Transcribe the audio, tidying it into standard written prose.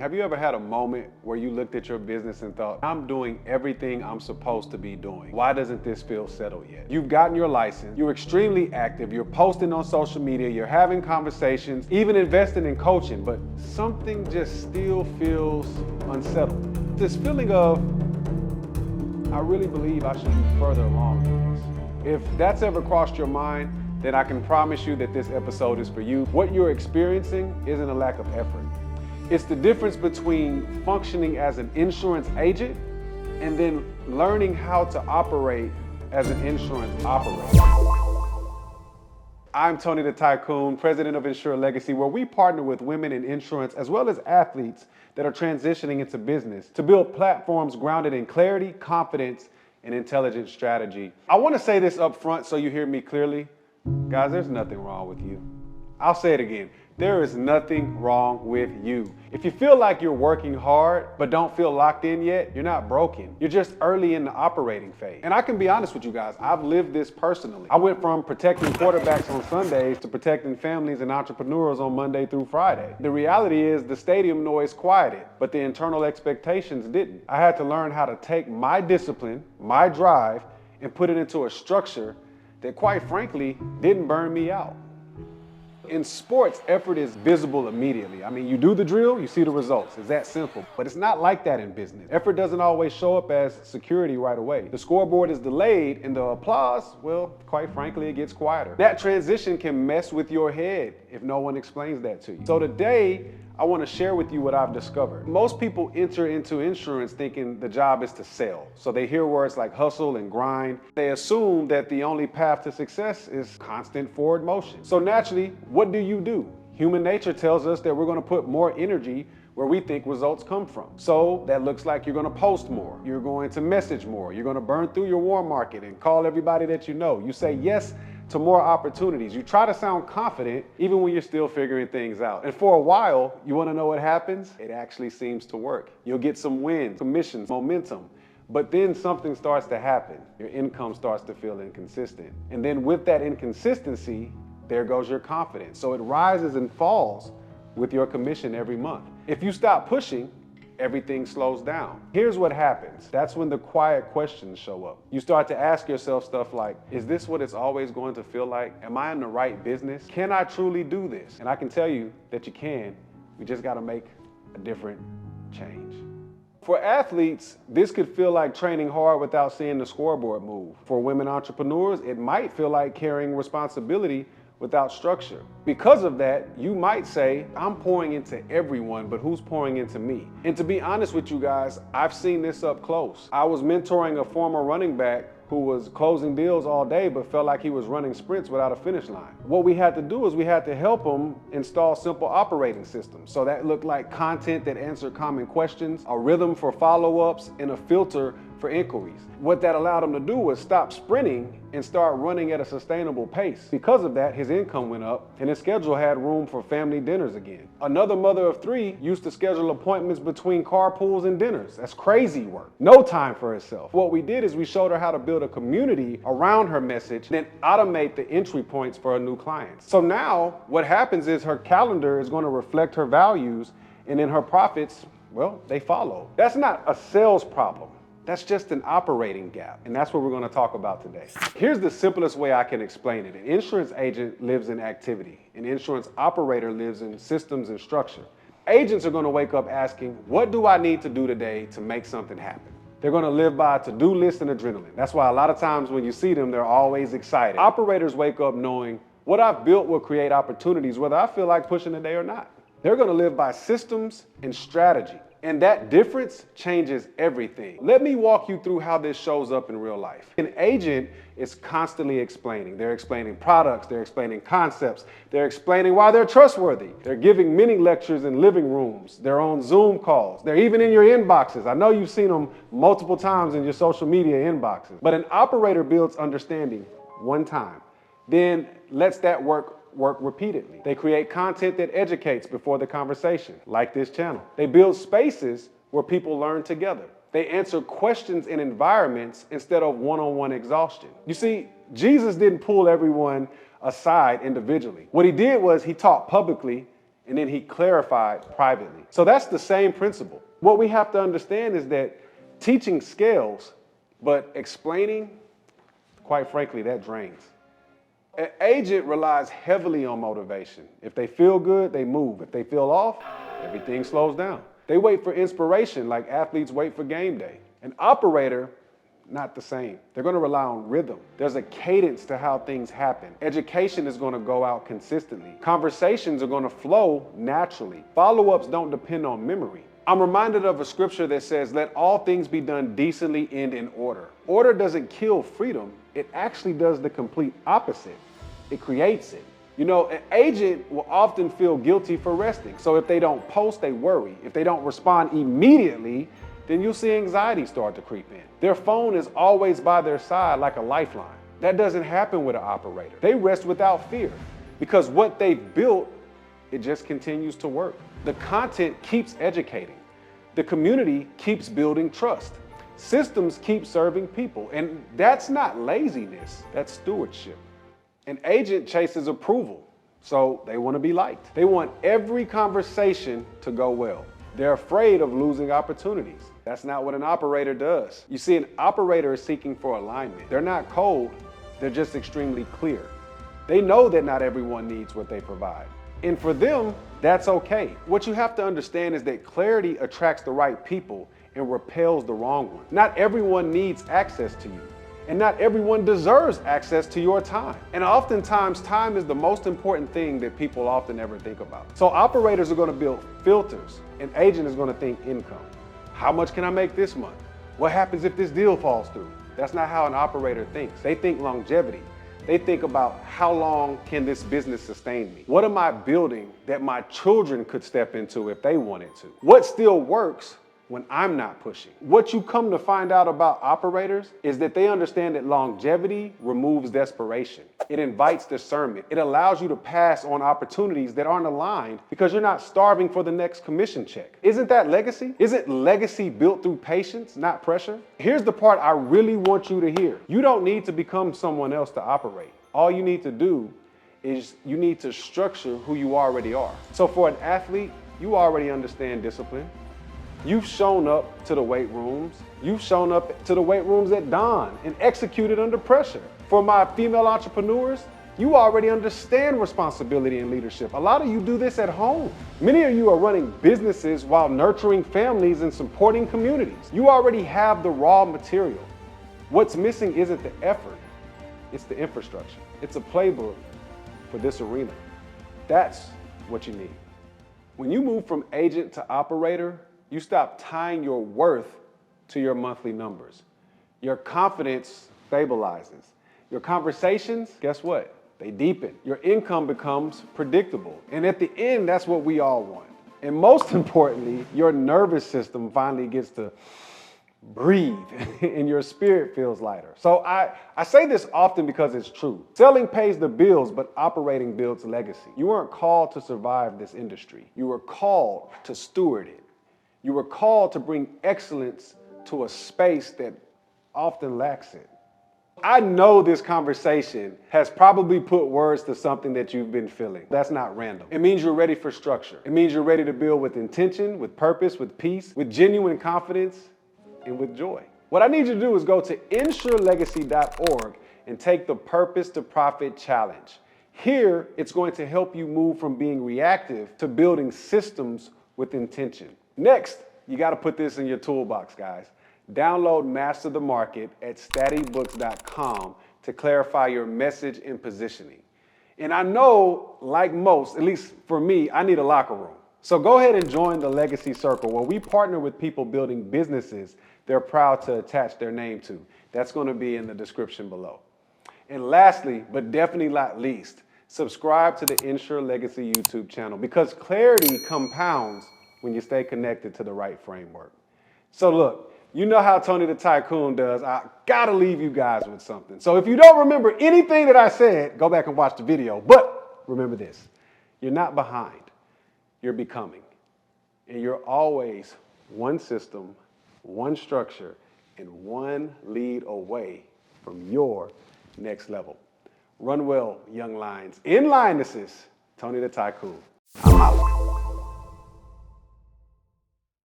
Have you ever had a moment where you looked at your business and thought, I'm doing everything I'm supposed to be doing. Why doesn't this feel settled yet? You've gotten your license, you're extremely active, you're posting on social media, you're having conversations, even investing in coaching, but something just still feels unsettled. This feeling of, I really believe I should be further along in this. If that's ever crossed your mind, then I can promise you that this episode is for you. What you're experiencing isn't a lack of effort. It's the difference between functioning as an insurance agent and then learning how to operate as an insurance operator. I'm Tony the Tycoon, president of Insure Legacy, where we partner with women in insurance as well as athletes that are transitioning into business to build platforms grounded in clarity, confidence, and intelligent strategy. I want to say this up front so you hear me clearly. Guys, there's nothing wrong with you. I'll say it again. There is nothing wrong with you. If you feel like you're working hard but don't feel locked in yet, you're not broken. You're just early in the operating phase. And I can be honest with you guys, I've lived this personally. I went from protecting quarterbacks on Sundays to protecting families and entrepreneurs on Monday through Friday. The reality is the stadium noise quieted, but the internal expectations didn't. I had to learn how to take my discipline, my drive, and put it into a structure that quite frankly didn't burn me out. In sports, effort is visible immediately. I mean, you do the drill, you see the results. It's that simple. But it's not like that in business. Effort doesn't always show up as security right away. The scoreboard is delayed and the applause, well, quite frankly, it gets quieter. That transition can mess with your head if no one explains that to you. So today, I want to share with you what I've discovered. Most people enter into insurance thinking the job is to sell. So they hear words like hustle and grind. They assume that the only path to success is constant forward motion. So naturally, what do? Human nature tells us that we're going to put more energy where we think results come from. So that looks like you're going to post more. You're going to message more. You're going to burn through your warm market and call everybody that you know. You say yes to more opportunities. You try to sound confident even when you're still figuring things out. And for a while, you want to know what happens? It actually seems to work. You'll get some wins, commissions, momentum. But then something starts to happen. Your income starts to feel inconsistent. And then with that inconsistency, there goes your confidence. So it rises and falls with your commission every month. If you stop pushing, everything slows down. Here's what happens. That's when the quiet questions show up. You start to ask yourself stuff like, is this what it's always going to feel like? Am I in the right business? Can I truly do this? And I can tell you that you can. We just got to make a different change. For athletes, this could feel like training hard without seeing the scoreboard move. For women entrepreneurs, it might feel like carrying responsibility without structure. Because of that, you might say, I'm pouring into everyone, but who's pouring into me? And to be honest with you guys, I've seen this up close. I was mentoring a former running back who was closing deals all day, but felt like he was running sprints without a finish line. What we had to do is we had to help him install simple operating systems. So that looked like content that answered common questions, a rhythm for follow-ups, and a filter for inquiries. What that allowed him to do was stop sprinting and start running at a sustainable pace. Because of that, his income went up and his schedule had room for family dinners again. Another mother of three used to schedule appointments between carpools and dinners. That's crazy work. No time for herself. What we did is we showed her how to build a community around her message, then automate the entry points for her new clients. So now what happens is her calendar is going to reflect her values, and then her profits, well, they follow. That's not a sales problem. That's just an operating gap, and that's what we're going to talk about today. Here's the simplest way I can explain it. An insurance agent lives in activity. An insurance operator lives in systems and structure. Agents are going to wake up asking, what do I need to do today to make something happen? They're going to live by a to-do list and adrenaline. That's why a lot of times when you see them, they're always excited. Operators wake up knowing what I've built will create opportunities, whether I feel like pushing today or not. They're going to live by systems and strategy. And that difference changes everything. Let me walk you through how this shows up in real life. An agent is constantly explaining. They're explaining products, they're explaining concepts, they're explaining why they're trustworthy. They're giving mini lectures in living rooms, they're on Zoom calls, they're even in your inboxes. I know you've seen them multiple times in your social media inboxes. But an operator builds understanding one time, then lets that work repeatedly. They create content that educates before the conversation, like this channel. They build spaces where people learn together. They answer questions in environments instead of one-on-one exhaustion. You see, Jesus didn't pull everyone aside individually. What he did was he taught publicly And then he clarified privately. So that's the same principle. What we have to understand is that teaching scales, but explaining, quite frankly, that drains. An agent relies heavily on motivation. If they feel good, they move. If they feel off, everything slows down. They wait for inspiration like athletes wait for game day. An operator, not the same. They're going to rely on rhythm. There's a cadence to how things happen. Education is going to go out consistently. Conversations are going to flow naturally. Follow-ups don't depend on memory. I'm reminded of a scripture that says, let all things be done decently and in order. Order doesn't kill freedom. It actually does the complete opposite. It creates it. You know, an agent will often feel guilty for resting. So if they don't post, they worry. If they don't respond immediately, then you'll see anxiety start to creep in. Their phone is always by their side like a lifeline. That doesn't happen with an operator. They rest without fear because what they've built, it just continues to work. The content keeps educating. The community keeps building trust. Systems keep serving people. And that's not laziness, that's stewardship. An agent chases approval, so they want to be liked. They want every conversation to go well. They're afraid of losing opportunities. That's not what an operator does. You see, an operator is seeking for alignment. They're not cold, they're just extremely clear. They know that not everyone needs what they provide. And for them, that's okay. What you have to understand is that clarity attracts the right people and repels the wrong ones. Not everyone needs access to you. And not everyone deserves access to your time. And oftentimes, time is the most important thing that people often ever think about. So operators are going to build filters. An agent is going to think income. How much can I make this month? What happens if this deal falls through? That's not how an operator thinks. They think longevity. They think about how long can this business sustain me? What am I building that my children could step into if they wanted to? What still works when I'm not pushing? What you come to find out about operators is that they understand that longevity removes desperation. It invites discernment. It allows you to pass on opportunities that aren't aligned because you're not starving for the next commission check. Isn't that legacy? Isn't legacy built through patience, not pressure? Here's the part I really want you to hear. You don't need to become someone else to operate. All you need to do is you need to structure who you already are. So for an athlete, you already understand discipline. You've shown up to the weight rooms. You've shown up to the weight rooms at dawn and executed under pressure. For my female entrepreneurs, you already understand responsibility and leadership. A lot of you do this at home. Many of you are running businesses while nurturing families and supporting communities. You already have the raw material. What's missing isn't the effort, it's the infrastructure. It's a playbook for this arena. That's what you need. When you move from agent to operator, you stop tying your worth to your monthly numbers. Your confidence stabilizes. Your conversations, guess what? They deepen. Your income becomes predictable. And at the end, that's what we all want. And most importantly, your nervous system finally gets to breathe and your spirit feels lighter. So I say this often because it's true. Selling pays the bills, but operating builds legacy. You weren't called to survive this industry. You were called to steward it. You were called to bring excellence to a space that often lacks it. I know this conversation has probably put words to something that you've been feeling. That's not random. It means you're ready for structure. It means you're ready to build with intention, with purpose, with peace, with genuine confidence, and with joy. What I need you to do is go to insurelegacy.org and take the Purpose to Profit Challenge. Here, it's going to help you move from being reactive to building systems with intention. Next, you got to put this in your toolbox, guys. Download Master the Market at statybooks.com to clarify your message and positioning. And I know, like most, at least for me, I need a locker room. So go ahead and join the Legacy Circle, where we partner with people building businesses they're proud to attach their name to. That's going to be in the description below. And lastly, but definitely not least, subscribe to the Insure Legacy YouTube channel because clarity compounds when you stay connected to the right framework. So look, you know how Tony the Tycoon does. I gotta leave you guys with something. So if you don't remember anything that I said, go back and watch the video. But remember this, you're not behind, you're becoming. And you're always one system, one structure, and one lead away from your next level. Run well, young lions. In lionesses, Tony the Tycoon. I'm out.